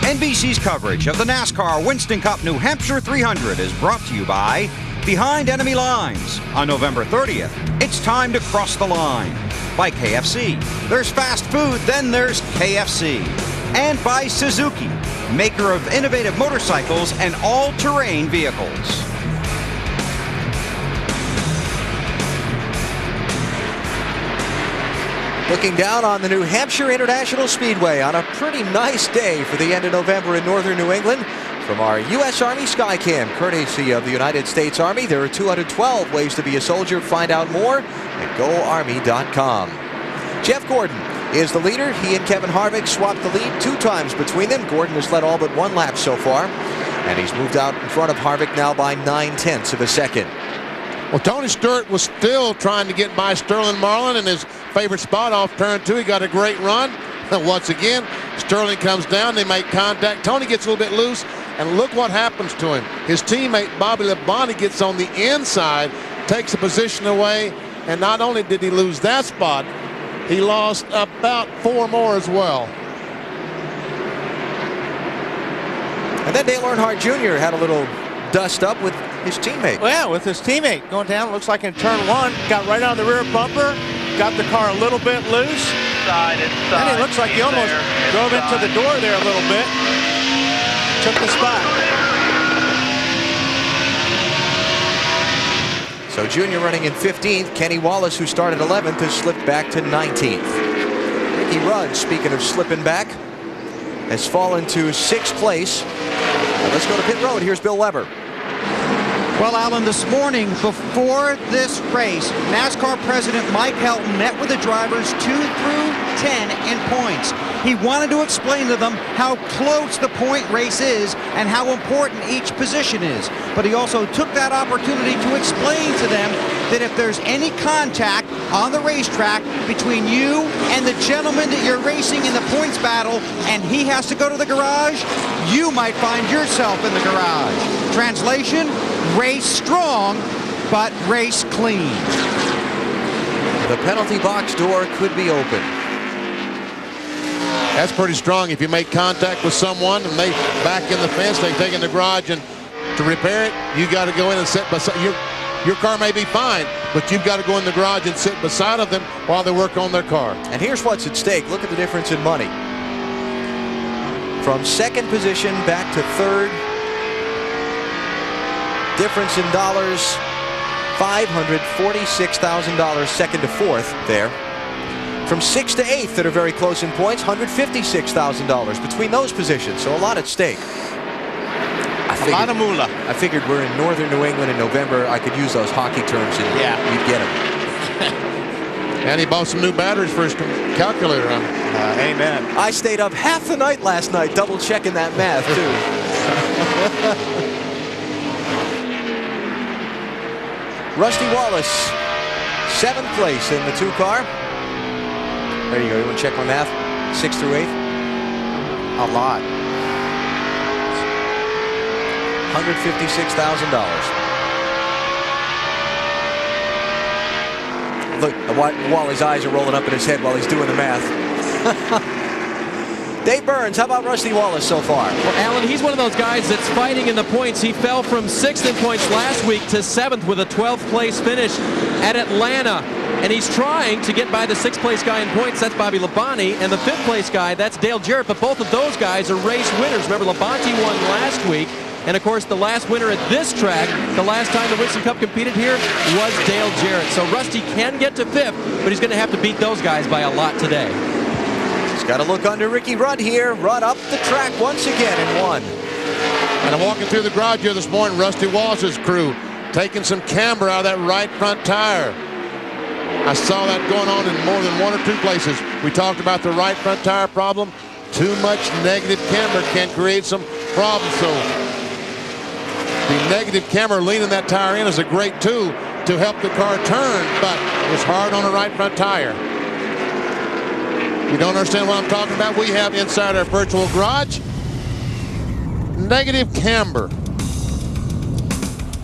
NBC's coverage of the NASCAR Winston Cup New Hampshire 300 is brought to you by Behind Enemy Lines. On November 30th, it's time to cross the line. By KFC. There's fast food, then there's KFC. And by Suzuki, maker of innovative motorcycles and all-terrain vehicles. Looking down on the New Hampshire International Speedway on a pretty nice day for the end of November in northern New England. From our U.S. Army Skycam, courtesy of the United States Army, there are 212 ways to be a soldier. Find out more at GoArmy.com. Jeff Gordon is the leader. He and Kevin Harvick swapped the lead 2 times between them. Gordon has led all but 1 lap so far, and he's moved out in front of Harvick now by 9/10 of a second. Well, Tony Stewart was still trying to get by Sterling Marlin in his favorite spot off turn 2. He got a great run. Once again, Sterling comes down. They make contact. Tony gets a little bit loose, and look what happens to him. His teammate Bobby Labonte gets on the inside, takes the position away, and not only did he lose that spot, he lost about 4 more as well. And then Dale Earnhardt Jr. had a little dust up with his teammate. Well, yeah, with his teammate going down, looks like in turn 1, got right on the rear bumper, got the car a little bit loose. And it looks like he almost drove into the door there a little bit. Took the spot. So Junior running in 15th. Kenny Wallace, who started 11th, has slipped back to 19th. Ricky Rudd, speaking of slipping back, has fallen to 6th place. Now let's go to pit road. Here's Bill Weber. Well, Alan, this morning before this race, NASCAR President Mike Helton met with the drivers 2 through 10 in points. He wanted to explain to them how close the point race is and how important each position is. But he also took that opportunity to explain to them that if there's any contact on the racetrack between you and the gentleman that you're racing in the points battle and he has to go to the garage, you might find yourself in the garage. Translation, race strong, but race clean. The penalty box door could be open. That's pretty strong. If you make contact with someone and they back in the fence, they take in the garage, and to repair it, you got to go in and sit beside your car. May be fine, but you've got to go in the garage and sit beside of them while they work on their car. And here's what's at stake. Look at the difference in money. From 2nd position back to 3rd, difference in dollars, $546,000, 2nd to 4th there. From 6th to 8th that are very close in points, $156,000 between those positions. So a lot at stake. A lot of moolah. I figured we're in northern New England in November. I could use those hockey terms and you'd get them. And he bought some new batteries for his calculator. Amen. I stayed up half the night last night double checking that math too. Rusty Wallace, 7th place in the 2 car. There you go. You want to check my math? 6th through 8th? A lot. $156,000. Look, Wally's eyes are rolling up in his head while he's doing the math. Dave Burns, how about Rusty Wallace so far? Well, Alan, he's one of those guys that's fighting in the points. He fell from 6th in points last week to 7th with a 12th place finish at Atlanta. And he's trying to get by the 6th place guy in points. That's Bobby Labonte. And the 5th place guy, that's Dale Jarrett. But both of those guys are race winners. Remember, Labonte won last week. And, of course, the last winner at this track, the last time the Winston Cup competed here, was Dale Jarrett. So Rusty can get to 5th, but he's going to have to beat those guys by a lot today. He's got to look under Ricky Rudd here. Rudd up the track once again and won. And I'm walking through the garage here this morning, Rusty Wallace's crew taking some camber out of that right front tire. I saw that going on in more than 1 or 2 places. We talked about the right front tire problem. Too much negative camber can create some problems. So the negative camber leaning that tire in is a great tool to help the car turn, but it's hard on the right front tire. You don't understand what I'm talking about? We have inside our virtual garage negative camber.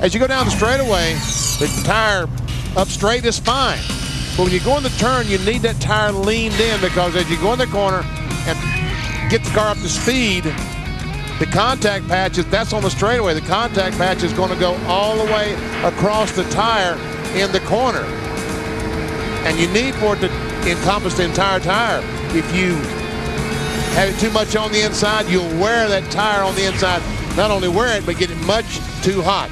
As you go down the straightaway, the tire up straight is fine. But when you go in the turn, you need that tire leaned in, because as you go in the corner and get the car up to speed, The contact patch, that's on the straightaway. The contact patch is going to go all the way across the tire in the corner. And you need for it to encompass the entire tire. If you have it too much on the inside, you'll wear that tire on the inside. Not only wear it, but get it much too hot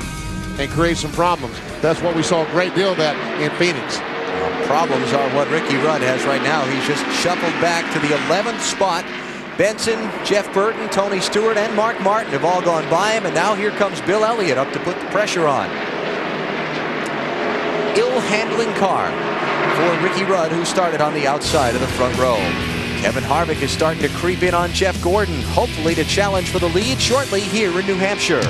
and create some problems. That's what we saw a great deal of that in Phoenix. Problems are what Ricky Rudd has right now. He's just shuffled back to the 11th spot. Benson, Jeff Burton, Tony Stewart, and Mark Martin have all gone by him, and now here comes Bill Elliott up to put the pressure on. Ill-handling car for Ricky Rudd, who started on the outside of the front row. Kevin Harvick is starting to creep in on Jeff Gordon, hopefully to challenge for the lead shortly here in New Hampshire.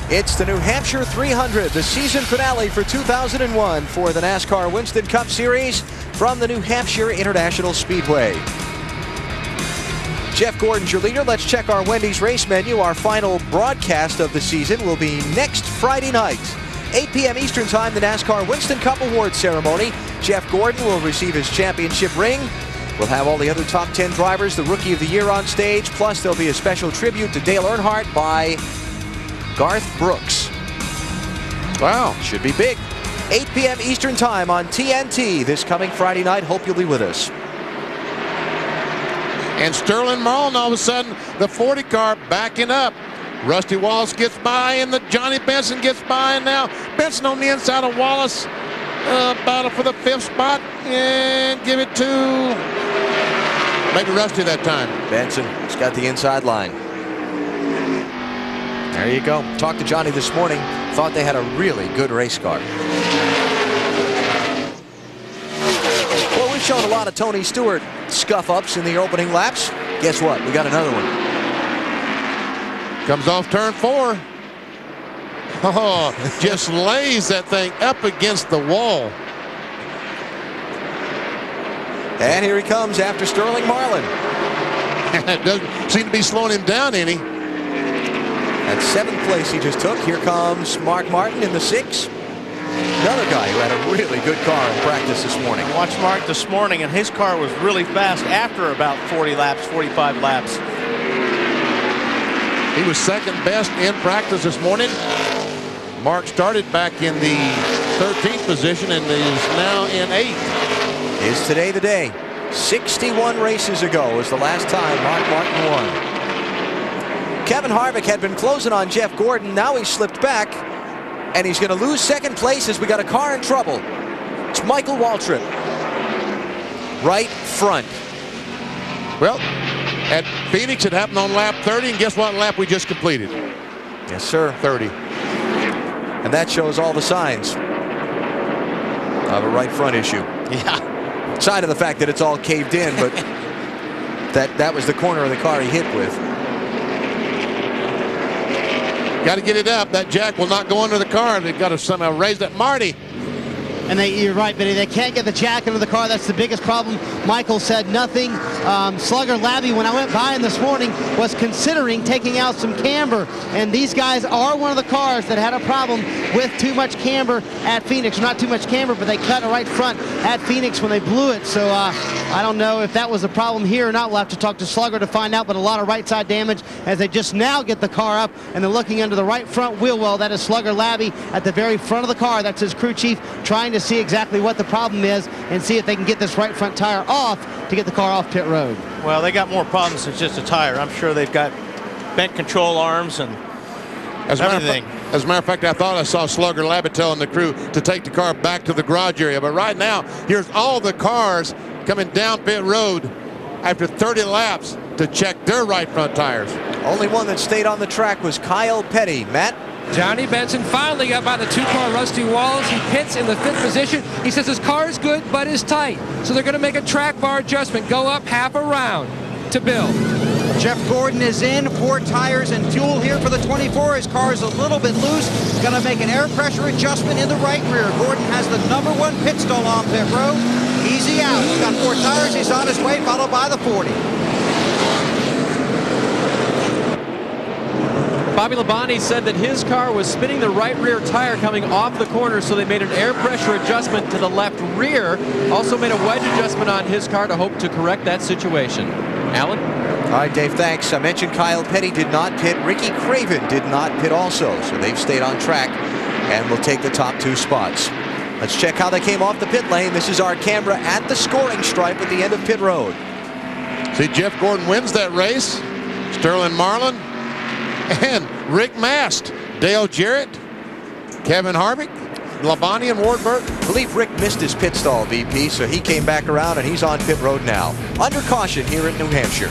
It's the New Hampshire 300, the season finale for 2001 for the NASCAR Winston Cup Series from the New Hampshire International Speedway. Jeff Gordon's your leader. Let's check our Wendy's race menu. Our final broadcast of the season will be next Friday night. 8 p.m. Eastern Time, the NASCAR Winston Cup Awards ceremony. Jeff Gordon will receive his championship ring. We'll have all the other top 10 drivers, the Rookie of the Year on stage, plus there'll be a special tribute to Dale Earnhardt by Garth Brooks. Wow, should be big. 8 p.m. Eastern Time on TNT this coming Friday night. Hope you'll be with us. And Sterling Marlin, all of a sudden, the 40 car backing up. Rusty Wallace gets by, and the Johnny Benson gets by, and now Benson on the inside of Wallace. Battle for the 5th spot, and give it to maybe Rusty that time. Benson has got the inside line. There you go. Talked to Johnny this morning. Thought they had a really good race car. Well, we've shown a lot of Tony Stewart scuff-ups in the opening laps. Guess what? We got another one. Comes off turn 4. Oh, just lays that thing up against the wall. And here he comes after Sterling Marlin. It doesn't seem to be slowing him down any. At 7th place he just took. Here comes Mark Martin in the 6. Another guy who had a really good car in practice this morning. I watched Mark this morning, and his car was really fast after about 40 laps, 45 laps. He was second best in practice this morning. Mark started back in the 13th position and is now in 8th. Is today the day? 61 races ago was the last time Mark Martin won. Kevin Harvick had been closing on Jeff Gordon. Now he's slipped back, and he's going to lose second place as we got a car in trouble. It's Michael Waltrip. Right front. Well, at Phoenix, it happened on lap 30, and guess what lap we just completed? Yes, sir. 30. And that shows all the signs of a right front issue. Yeah. Aside of the fact that it's all caved in, but that was the corner of the car he hit with. Got to get it up. That jack will not go under the car. They've got to somehow raise that. Marty. And you're right, Benny. They can't get the jack into the car. That's the biggest problem. Michael said nothing. Slugger Labby, when I went by him this morning, was considering taking out some camber. And these guys are one of the cars that had a problem with too much camber at Phoenix. Not too much camber, but they cut a right front at Phoenix when they blew it. So I don't know if that was a problem here or not. We'll have to talk to Slugger to find out. But a lot of right side damage as they just now get the car up. And they're looking under the right front wheel well. That is Slugger Labby at the very front of the car. That's his crew chief trying to see exactly what the problem is and see if they can get this right front tire off to get the car off pit road. Well, they got more problems than just a tire. I'm sure they've got bent control arms and everything. As a matter of fact, I thought I saw Slugger Labby telling the crew to take the car back to the garage area. But right now, here's all the cars coming down pit road after 30 laps to check their right front tires. Only one that stayed on the track was Kyle Petty. Matt? Johnny Benson finally got by the 2-car Rusty Wallace. He pits in the 5th position. He says his car is good, but is tight. So they're going to make a track bar adjustment, go up half a round to Bill. Jeff Gordon is in, 4 tires and fuel here for the 24. His car is a little bit loose. Going to make an air pressure adjustment in the right rear. Gordon has the #1 pit stall on pit road. Easy out. He's got 4 tires. He's on his way, followed by the 40. Bobby Labonte said that his car was spinning the right rear tire coming off the corner, so they made an air pressure adjustment to the left rear. Also made a wedge adjustment on his car to hope to correct that situation. Alan? All right, Dave, thanks. I mentioned Kyle Petty did not pit. Ricky Craven did not pit also, so they've stayed on track and will take the top 2 spots. Let's check how they came off the pit lane. This is our camera at the scoring stripe at the end of pit road. See, Jeff Gordon wins that race. Sterling Marlin and Rick Mast. Dale Jarrett, Kevin Harvick, Labonte, and Ward Burton. I believe Rick missed his pit stall, VP, so he came back around and he's on pit road now. Under caution here at New Hampshire.